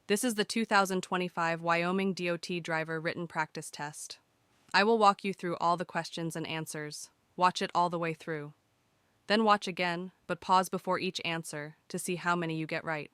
This is the 2025 Wyoming DOT driver written practice test. I will walk you through all the questions and answers. Watch it all the way through. Then watch again, but pause before each answer to see how many you get right.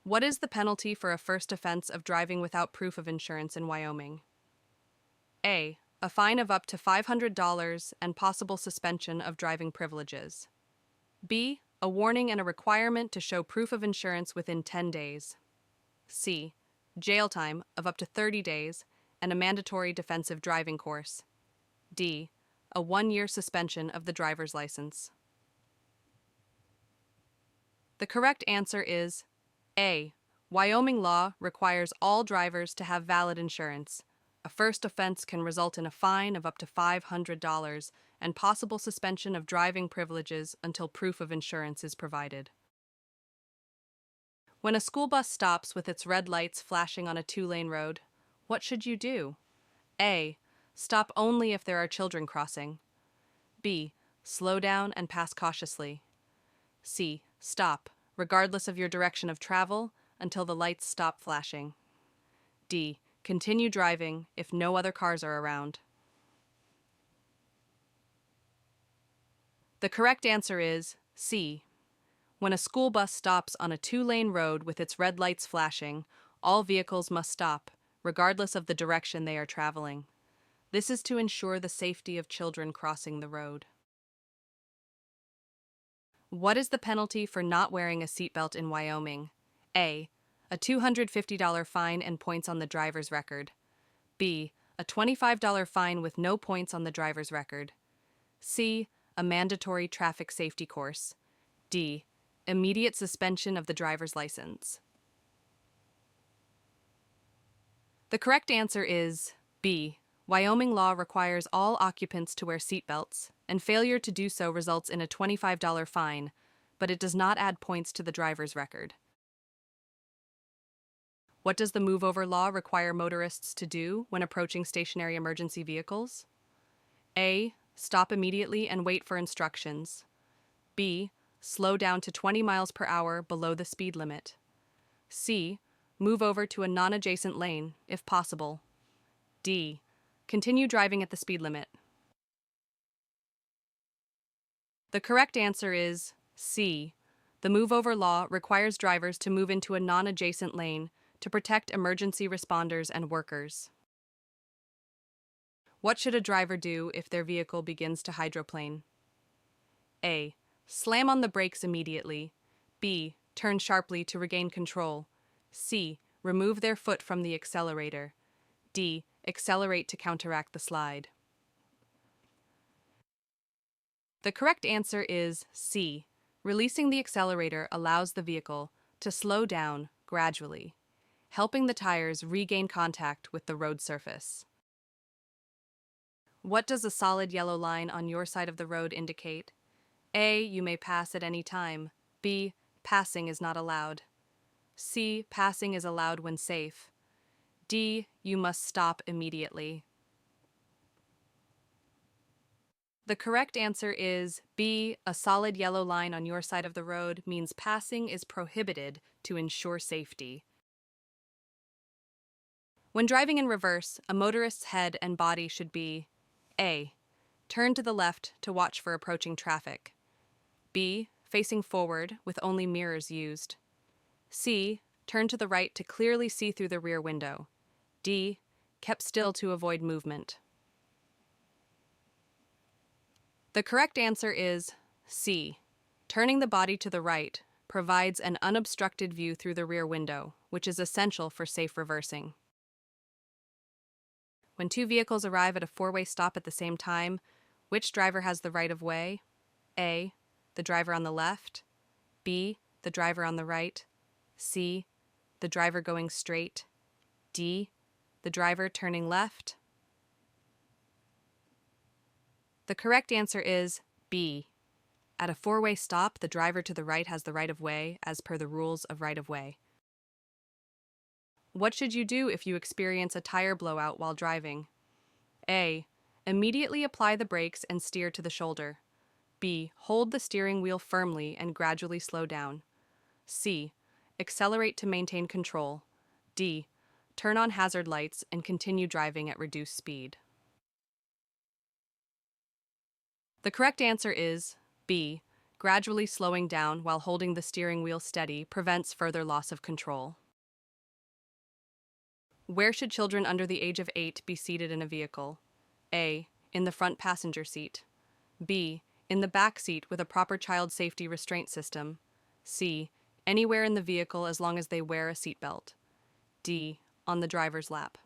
What is the penalty for a first offense of driving without proof of insurance in Wyoming? A. A fine of up to $500 and possible suspension of driving privileges. B. A warning and a requirement to show proof of insurance within 10 days. C. Jail time of up to 30 days and a mandatory defensive driving course. D. A 1-year suspension of the driver's license. The correct answer is A. Wyoming law requires all drivers to have valid insurance. A first offense can result in a fine of up to $500 and possible suspension of driving privileges until proof of insurance is provided. When a school bus stops with its red lights flashing on a 2-lane road, what should you do? A. Stop only if there are children crossing. B. Slow down and pass cautiously. C. Stop, regardless of your direction of travel, until the lights stop flashing. D. Continue driving if no other cars are around. The correct answer is C. When a school bus stops on a 2-lane road with its red lights flashing, all vehicles must stop, regardless of the direction they are traveling. This is to ensure the safety of children crossing the road. What is the penalty for not wearing a seatbelt in Wyoming? A. A $250 fine and points on the driver's record. B. A $25 fine with no points on the driver's record. C. A mandatory traffic safety course. D. Immediate suspension of the driver's license. The correct answer is B. Wyoming law requires all occupants to wear seatbelts, and failure to do so results in a $25 fine, but it does not add points to the driver's record. What does the move-over law require motorists to do when approaching stationary emergency vehicles? A. Stop immediately and wait for instructions. B. Slow down to 20 miles per hour below the speed limit. C. Move over to a non-adjacent lane, if possible. D. Continue driving at the speed limit. The correct answer is C. The move-over law requires drivers to move into a non-adjacent lane to protect emergency responders and workers. What should a driver do if their vehicle begins to hydroplane? A. Slam on the brakes immediately. B. Turn sharply to regain control. C. Remove their foot from the accelerator. D. Accelerate to counteract the slide. The correct answer is C. Releasing the accelerator allows the vehicle to slow down gradually, helping the tires regain contact with the road surface. What does a solid yellow line on your side of the road indicate? A. You may pass at any time. B. Passing is not allowed. C. Passing is allowed when safe. D. You must stop immediately. The correct answer is B. A solid yellow line on your side of the road means passing is prohibited to ensure safety. When driving in reverse, a motorist's head and body should be A. Turn to the left to watch for approaching traffic. B. Facing forward with only mirrors used. C. Turn to the right to clearly see through the rear window. D. Kept still to avoid movement. The correct answer is C. Turning the body to the right provides an unobstructed view through the rear window, which is essential for safe reversing. When two vehicles arrive at a 4-way stop at the same time, which driver has the right of way? A. The driver on the left. B. The driver on the right. C. The driver going straight. D. The driver turning left. The correct answer is B. At a 4-way stop, the driver to the right has the right of way as per the rules of right of way. What should you do if you experience a tire blowout while driving? A. Immediately apply the brakes and steer to the shoulder. B. Hold the steering wheel firmly and gradually slow down. C. accelerate to maintain control. D. Turn on hazard lights and continue driving at reduced speed. The correct answer is B. Gradually slowing down while holding the steering wheel steady prevents further loss of control. Where should children under the age of 8 be seated in a vehicle? A. In the front passenger seat. B. In the back seat with a proper child safety restraint system. C. Anywhere in the vehicle as long as they wear a seatbelt. D. On the driver's lap.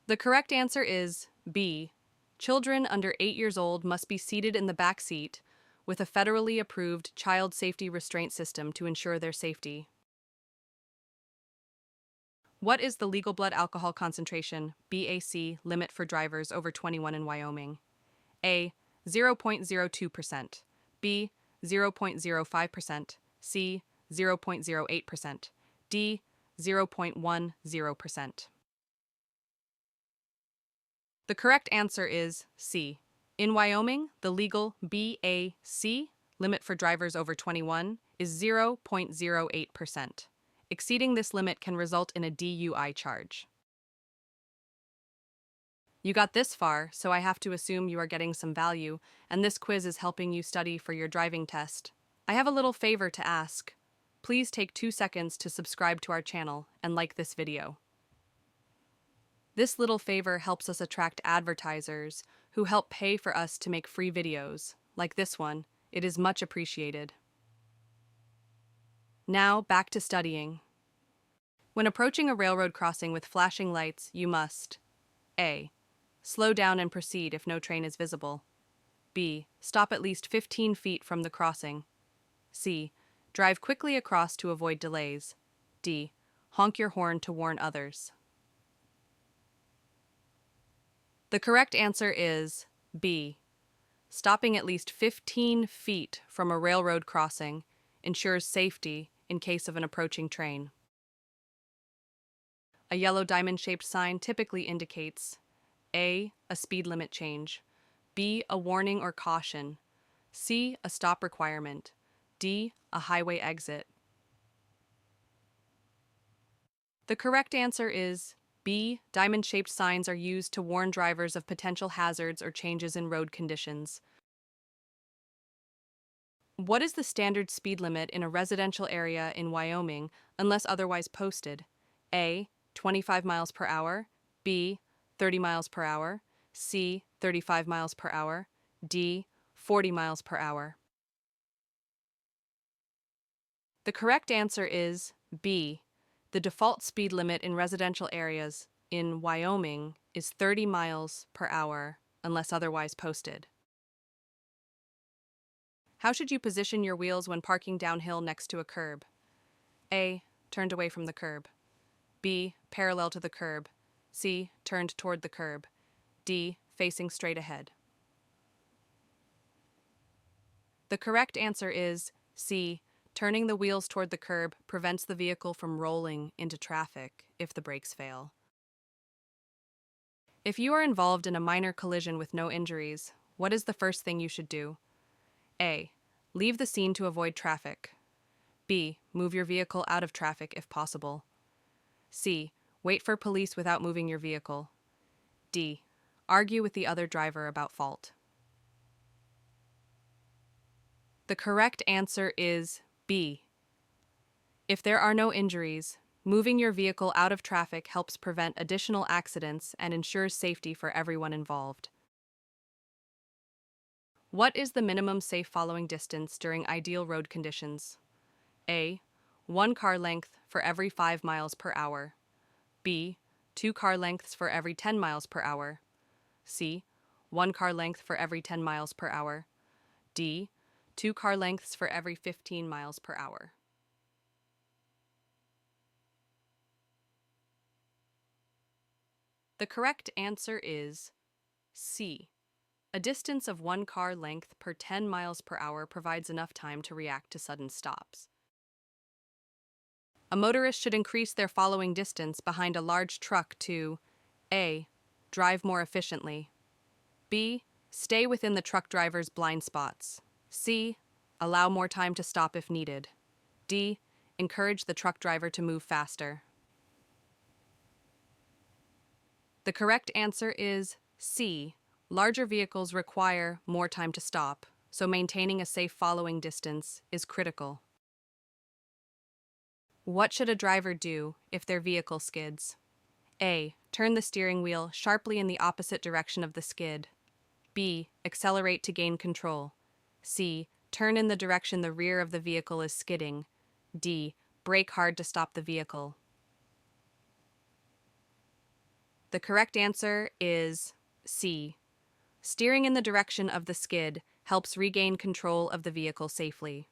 The correct answer is B. Children under 8 years old must be seated in the back seat with a federally approved child safety restraint system to ensure their safety. What is the legal blood alcohol concentration (BAC) limit for drivers over 21 in Wyoming? A. 0.02%, B. 0.05%, C. 0.08%, D. 0.10%. The correct answer is C. In Wyoming, the legal BAC limit for drivers over 21 is 0.08%. Exceeding this limit can result in a DUI charge. You got this far, so I have to assume you are getting some value, and this quiz is helping you study for your driving test. I have a little favor to ask. Please take 2 seconds to subscribe to our channel and like this video. This little favor helps us attract advertisers who help pay for us to make free videos, like this one. It is much appreciated. Now, back to studying. When approaching a railroad crossing with flashing lights, you must A. Slow down and proceed if no train is visible. B. Stop at least 15 feet from the crossing. C. Drive quickly across to avoid delays. D. Honk your horn to warn others. The correct answer is B. Stopping at least 15 feet from a railroad crossing ensures safety in case of an approaching train. A yellow diamond-shaped sign typically indicates A. A speed limit change, B. A warning or caution, C. A stop requirement, D. A highway exit. The correct answer is B. Diamond-shaped signs are used to warn drivers of potential hazards or changes in road conditions. What is the standard speed limit in a residential area in Wyoming unless otherwise posted? A. 25 miles per hour, B. 30 miles per hour, C. 35 miles per hour, D. 40 miles per hour. The correct answer is B. The default speed limit in residential areas in Wyoming is 30 miles per hour unless otherwise posted. How should you position your wheels when parking downhill next to a curb? A. Turned away from the curb. B. Parallel to the curb. C. Turned toward the curb. D. Facing straight ahead. The correct answer is C. Turning the wheels toward the curb prevents the vehicle from rolling into traffic if the brakes fail. If you are involved in a minor collision with no injuries, what is the first thing you should do? A. Leave the scene to avoid traffic. B. Move your vehicle out of traffic if possible. C. Wait for police without moving your vehicle. D. Argue with the other driver about fault. The correct answer is B. If there are no injuries, moving your vehicle out of traffic helps prevent additional accidents and ensures safety for everyone involved. What is the minimum safe following distance during ideal road conditions? A. 1 car length for every 5 miles per hour. B. 2 car lengths for every 10 miles per hour. C. 1 car length for every 10 miles per hour. D. 2 car lengths for every 15 miles per hour. The correct answer is C. A distance of 1 car length per 10 miles per hour provides enough time to react to sudden stops. A motorist should increase their following distance behind a large truck to A. Drive more efficiently. B. Stay within the truck driver's blind spots. C. Allow more time to stop if needed. D. Encourage the truck driver to move faster. The correct answer is C. Larger vehicles require more time to stop, so maintaining a safe following distance is critical. What should a driver do if their vehicle skids? A. Turn the steering wheel sharply in the opposite direction of the skid. B. Accelerate to gain control. C. Turn in the direction the rear of the vehicle is skidding. D. Brake hard to stop the vehicle. The correct answer is C. Steering in the direction of the skid helps regain control of the vehicle safely.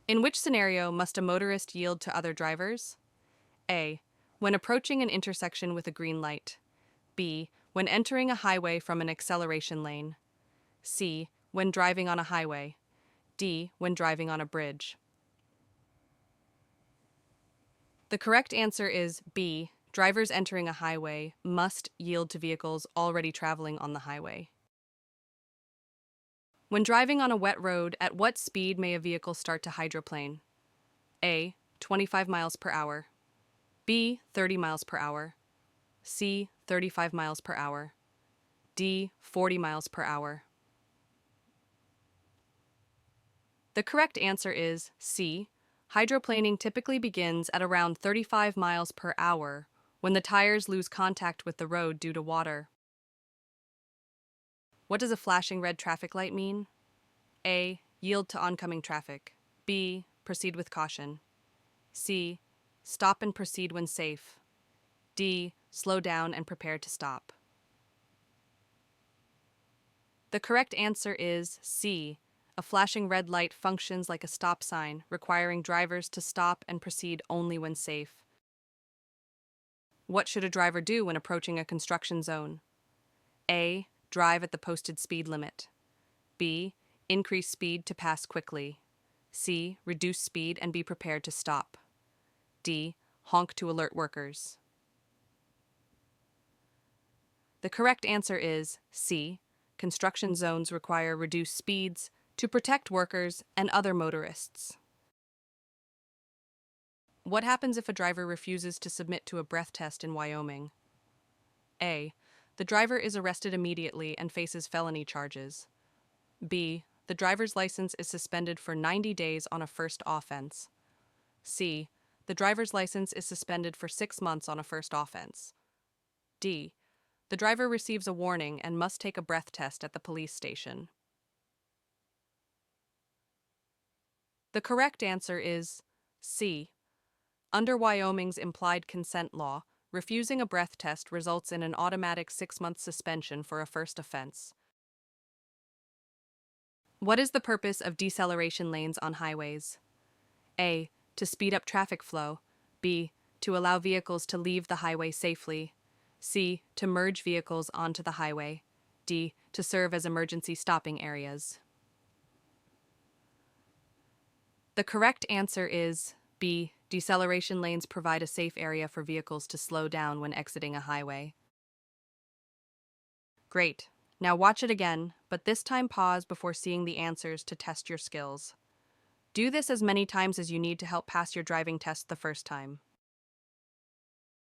In which scenario must a motorist yield to other drivers? A. When approaching an intersection with a green light. B. When entering a highway from an acceleration lane. C. When driving on a highway. D. When driving on a bridge. The correct answer is B. Drivers entering a highway must yield to vehicles already traveling on the highway. When driving on a wet road, at what speed may a vehicle start to hydroplane? A. 25 miles per hour. B. 30 miles per hour. C. 35 miles per hour. D. 40 miles per hour. The correct answer is C. Hydroplaning typically begins at around 35 miles per hour when the tires lose contact with the road due to water. What does a flashing red traffic light mean? A. Yield to oncoming traffic. B. Proceed with caution. C. Stop and proceed when safe. D. Slow down and prepare to stop. The correct answer is C. A flashing red light functions like a stop sign, requiring drivers to stop and proceed only when safe. What should a driver do when approaching a construction zone? A. Drive at the posted speed limit. B. Increase speed to pass quickly. C. Reduce speed and be prepared to stop. D. Honk to alert workers. The correct answer is C. Construction zones require reduced speeds to protect workers and other motorists. What happens if a driver refuses to submit to a breath test in Wyoming? A. The driver is arrested immediately and faces felony charges. B. The driver's license is suspended for 90 days on a first offense. C. The driver's license is suspended for 6 months on a first offense. D. The driver receives a warning and must take a breath test at the police station. The correct answer is C. Under Wyoming's implied consent law, refusing a breath test results in an automatic 6-month suspension for a first offense. What is the purpose of deceleration lanes on highways? A. To speed up traffic flow. B. To allow vehicles to leave the highway safely. C. To merge vehicles onto the highway. D. To serve as emergency stopping areas. The correct answer is B. Deceleration lanes provide a safe area for vehicles to slow down when exiting a highway. Great. Now watch it again, but this time pause before seeing the answers to test your skills. Do this as many times as you need to help pass your driving test the first time.